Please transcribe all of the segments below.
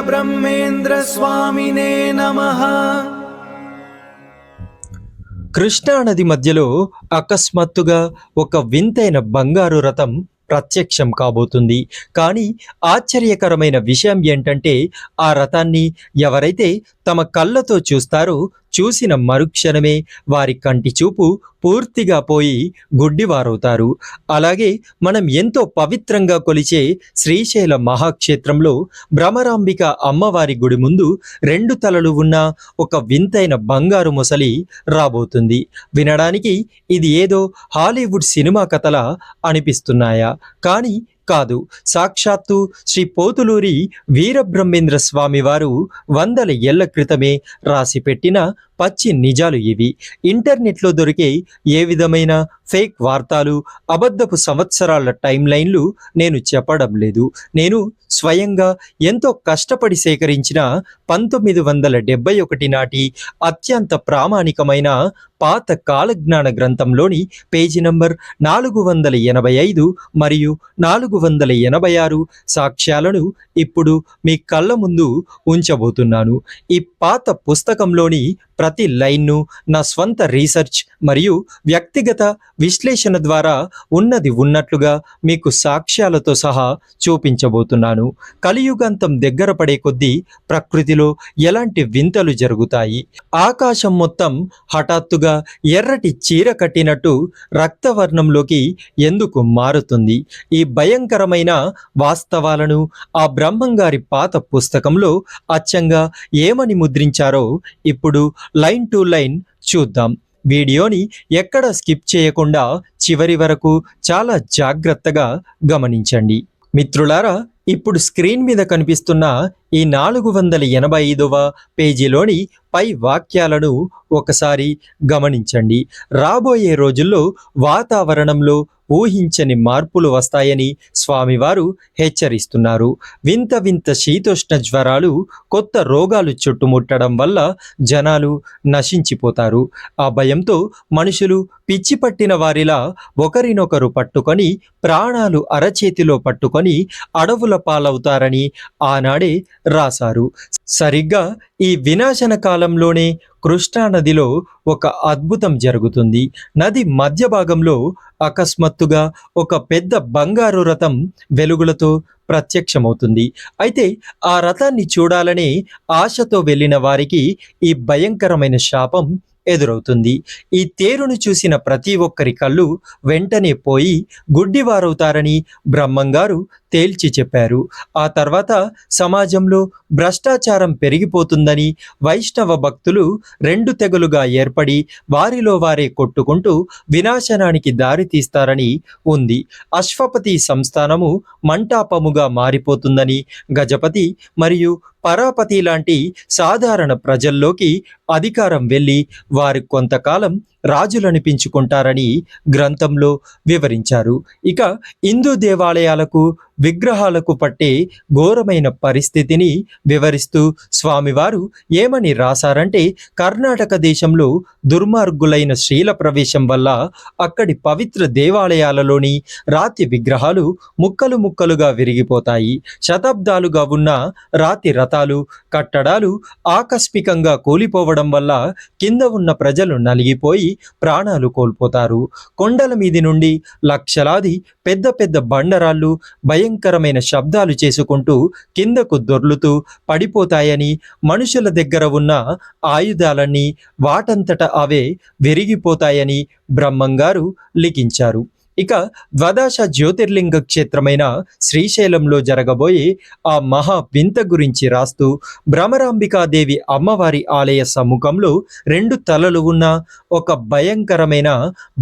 वीरब्रह्मेन्द्र स्वामिने नमः। కృష్ణానది మధ్యలో అకస్మాత్తుగా ఒక వింతైన బంగారు రథం ప్రత్యక్షం కాబోతుంది. కానీ ఆశ్చర్యకరమైన విషయం ఏంటంటే ఆ రథాన్ని ఎవరైతే తమ కళ్ళతో చూస్తారో చూసిన మరుక్షణమే వారి కంటి చూపు పూర్తిగా పోయి గుడ్డివారవుతారు. అలాగే మనం ఎంతో పవిత్రంగా కొలిచే శ్రీశైల మహాక్షేత్రంలో భ్రమరాంబిక అమ్మవారి గుడి ముందు 2 తలలు ఉన్న ఒక వింతైన బంగారు మొసలి రాబోతుంది. వినడానికి ఇది ఏదో హాలీవుడ్ సినిమా కథలా అనిపిస్తున్నాయా? కానీ కాదు. సాక్షాత్తు శ్రీ పోతులూరి వీరబ్రహ్మేంద్ర స్వామి వారు వందల ఏళ్ల క్రితమే రాసిపెట్టిన పచ్చి నిజాలు ఇవి. ఇంటర్నెట్లో దొరికే ఏ విధమైన ఫేక్ వార్తలు, అబద్ధపు సంవత్సరాల టైం లైన్లు నేను చెప్పడం లేదు. నేను స్వయంగా ఎంతో కష్టపడి సేకరించిన 1971 నాటి అత్యంత ప్రామాణికమైన పాత కాలజ్ఞాన గ్రంథంలోని పేజీ నంబర్ 485 మరియు 486 సాక్ష్యాలను ఇప్పుడు మీ కళ్ళ ముందు ఉంచబోతున్నాను. ఈ పాత పుస్తకంలోని ప్రతి లైన్ను నా స్వంత రీసెర్చ్ మరియు వ్యక్తిగత విశ్లేషణ ద్వారా ఉన్నది ఉన్నట్లుగా మీకు సాక్ష్యాలతో సహా చూపించబోతున్నాను. కలియుగాంతం దగ్గర పడే కొద్దీ ప్రకృతిలో ఎలాంటి వింతలు జరుగుతాయి? ఆకాశం మొత్తం హఠాత్తుగా ఎర్రటి చీర కట్టినట్టు రక్తవర్ణంలోకి ఎందుకు మారుతుంది? ఈ భయంకరమైన వాస్తవాలను ఆ బ్రహ్మంగారి పాత పుస్తకంలో అచ్చంగా ఏమని ముద్రించారో ఇప్పుడు లైన్ టు లైన్ చూద్దాం. వీడియోని ఎక్కడ స్కిప్ చేయకుండా చివరి వరకు చాలా జాగ్రత్తగా గమనించండి. మిత్రులారా, ఇప్పుడు స్క్రీన్ మీద కనిపిస్తున్న ఈ 485వ పేజీలోని పై వాక్యాలను ఒకసారి గమనించండి. రాబోయే రోజుల్లో వాతావరణంలో ఊహించని మార్పులు వస్తాయని స్వామివారు హెచ్చరిస్తున్నారు. వింత వింత శీతోష్ణ జ్వరాలు, కొత్త రోగాలు చుట్టుముట్టడం వల్ల జనాలు నశించిపోతారు. ఆ భయంతో మనుషులు పిచ్చి పట్టిన వారిలా ఒకరినొకరు పట్టుకొని ప్రాణాలు అరచేతిలో పట్టుకొని అడవుల పాలవుతారని ఆనాడే రాశారు. సరిగ్గా ఈ వినాశన కాలంలోనే కృష్ణానదిలో ఒక అద్భుతం జరుగుతుంది. నది మధ్య భాగంలో అకస్మాత్తుగా ఒక పెద్ద బంగారు రథం వెలుగులతో ప్రత్యక్షమవుతుంది. అయితే ఆ రథాన్ని చూడాలనే ఆశతో వెళ్ళిన వారికి ఈ భయంకరమైన శాపం ఎదురవుతుంది. ఈ తేరును చూసిన ప్రతి ఒక్కరి కళ్ళు వెంటనే పోయి గుడ్డివారవుతారని బ్రహ్మంగారు తేల్చి చెప్పారు. ఆ తర్వాత సమాజంలో భ్రష్టాచారం పెరిగిపోతుందని, వైష్ణవ భక్తులు 2 తెగలుగా ఏర్పడి వారిలో వారే కొట్టుకుంటూ వినాశనానికి దారి తీస్తారని ఉంది. అశ్వపతి సంస్థానము మంటాపముగా మారిపోతుందని, గజపతి మరియు పరాపతి లాంటి సాధారణ ప్రజల్లోకి అధికారం వెళ్ళి వారు కొంతకాలం రాజులనిపించుకుంటారని గ్రంథంలో వివరించారు. ఇక హిందూ దేవాలయాలకు, విగ్రహాలకు పట్టే ఘోరమైన పరిస్థితిని వివరిస్తూ స్వామివారు ఏమని రాశారంటే, కర్ణాటక దేశంలో దుర్మార్గులైన స్త్రీల ప్రవేశం వల్ల అక్కడి పవిత్ర దేవాలయాలలోని రాతి విగ్రహాలు ముక్కలు ముక్కలుగా విరిగిపోతాయి. శతాబ్దాలుగా ఉన్న రాతి రథాలు, కట్టడాలు ఆకస్మికంగా కూలిపోవడం వల్ల కింద ఉన్న ప్రజలు నలిగిపోయి ప్రాణాలు కోల్పోతారు. కొండల మీది నుండి లక్షలాది పెద్ద పెద్ద బండరాళ్ళు భయంకరమైన శబ్దాలు చేసుకుంటూ కిందకు దొర్లుతూ పడిపోతాయని, మనుషుల దగ్గర ఉన్న ఆయుధాలన్నీ వాటంతట అవే విరిగిపోతాయని బ్రహ్మంగారు లిఖించారు. ఇక ద్వాదశ జ్యోతిర్లింగ క్షేత్రమైన శ్రీశైలంలో జరగబోయే ఆ మహా వింత గురించి రాస్తూ, భ్రమరాంబికాదేవి అమ్మవారి ఆలయ సమ్ముఖంలో 2 తలలు ఉన్న ఒక భయంకరమైన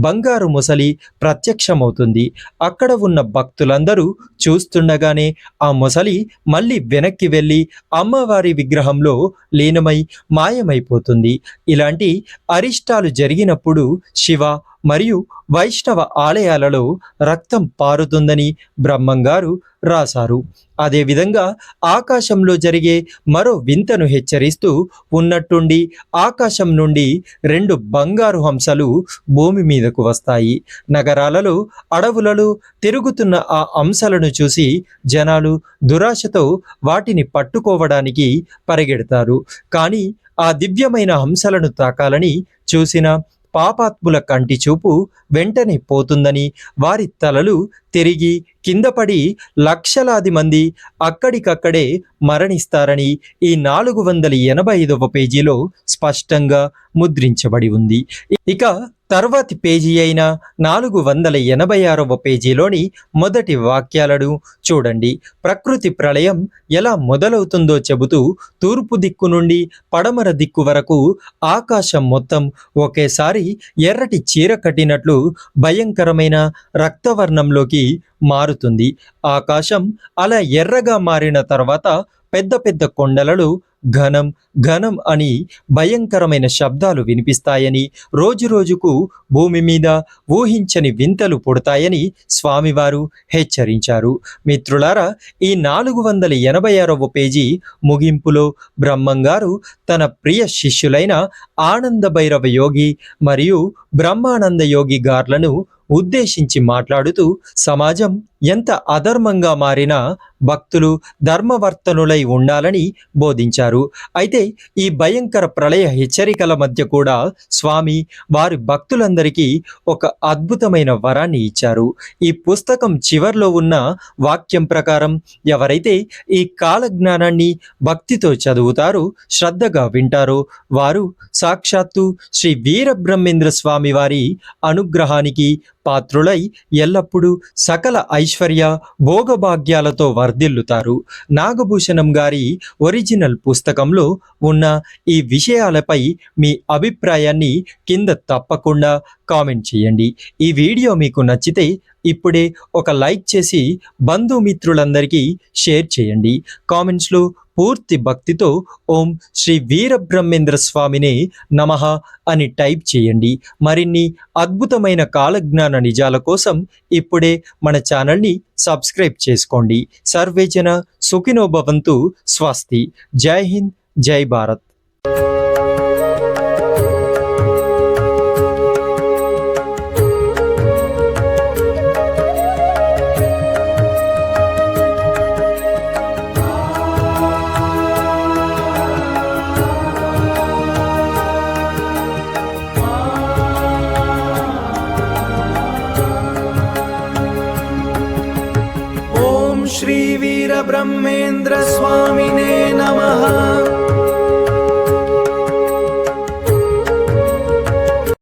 బంగారు మొసలి ప్రత్యక్షమవుతుంది. అక్కడ ఉన్న భక్తులందరూ చూస్తుండగానే ఆ మొసలి మళ్ళీ వెనక్కి వెళ్ళి అమ్మవారి విగ్రహంలో లీనమై మాయమైపోతుంది. ఇలాంటి అరిష్టాలు జరిగినప్పుడు శివ, మరియు వైష్ణవ ఆలయాలలో రక్తం పారుతుందని బ్రహ్మంగారు రాశారు. అదేవిధంగా ఆకాశంలో జరిగే మరో వింతను హెచ్చరిస్తూ ఉన్నట్టుండి ఆకాశం నుండి 2 బంగారు హంసలు భూమి మీదకు వస్తాయి. నగరాలలో అడవులలో తిరుగుతున్న ఆ హంసలను చూసి జనాలు దురాశతో వాటిని పట్టుకోవడానికి పరిగెడతారు. కానీ ఆ దివ్యమైన హంసలను తాకాలని చూసిన పాపాత్ముల కంటి చూపు వెంటనే పోతుందని, వారి తలలు తిరిగి కిందపడి లక్షలాది మంది అక్కడికక్కడే మరణిస్తారని ఈ 485వ పేజీలో స్పష్టంగా ముద్రించబడి ఉంది. ఇక తర్వాతి పేజీ అయిన 486వ పేజీలోని మొదటి వాక్యాలను చూడండి. ప్రకృతి ప్రళయం ఎలా మొదలవుతుందో చెబుతూ తూర్పు దిక్కు నుండి పడమర దిక్కు వరకు ఆకాశం మొత్తం ఒకేసారి ఎర్రటి చీర కట్టినట్లు భయంకరమైన రక్తవర్ణంలోకి మారుతుంది. ఆకాశం అలా ఎర్రగా మారిన తర్వాత పెద్ద పెద్ద కొండలలో ఘనం ఘనం అని భయంకరమైన శబ్దాలు వినిపిస్తాయని, రోజు రోజుకు భూమి మీద ఊహించని వింతలు పుడతాయని స్వామివారు హెచ్చరించారు. మిత్రులారా, ఈ 486వ పేజీ ముగింపులో బ్రహ్మంగారు తన ప్రియ శిష్యులైన ఆనంద భైరవ యోగి మరియు బ్రహ్మానంద యోగి గార్లను ఉద్దేశించి మాట్లాడుతూ సమాజం ఎంత అధర్మంగా మారినా భక్తులు ధర్మవర్తనులై ఉండాలని బోధించారు. అయితే ఈ భయంకర ప్రళయ హెచ్చరికల మధ్య కూడా స్వామి వారి భక్తులందరికీ ఒక అద్భుతమైన వరాన్ని ఇచ్చారు. ఈ పుస్తకం చివర్లో ఉన్న వాక్యం ప్రకారం ఎవరైతే ఈ కాలజ్ఞానాన్ని భక్తితో చదువుతారో, శ్రద్ధగా వింటారో వారు సాక్షాత్తు శ్రీ వీరబ్రహ్మేంద్ర స్వామి వారి అనుగ్రహానికి పాత్రులై ఎల్లప్పుడూ సకల ఐశ్వర్య భోగభాగ్యాలతో వర్ధిల్లుతారు. నాగభూషణం గారి ఒరిజినల్ పుస్తకంలో ఉన్న ఈ విషయాలపై మీ అభిప్రాయాన్ని కింద తప్పకుండా కామెంట్ చేయండి. ఈ వీడియో మీకు నచ్చితే ఇప్పుడే ఒక లైక్ చేసి బంధుమిత్రులందరికీ షేర్ చేయండి. కామెంట్స్లో పూర్తి భక్తితో ఓం శ్రీ వీరబ్రహ్మేంద్ర స్వామినే నమః అని టైప్ చేయండి. మరిన్ని అద్భుతమైన కాలజ్ఞాన నిజాల కోసం ఇప్పుడే మన ఛానల్ని సబ్స్క్రైబ్ చేసుకోండి. సర్వేజన సుఖినో భవంతు. స్వస్తి. జై హింద్, జై భారత్. श्री वीरब्रह्मेंद्र स्वामिने नमः।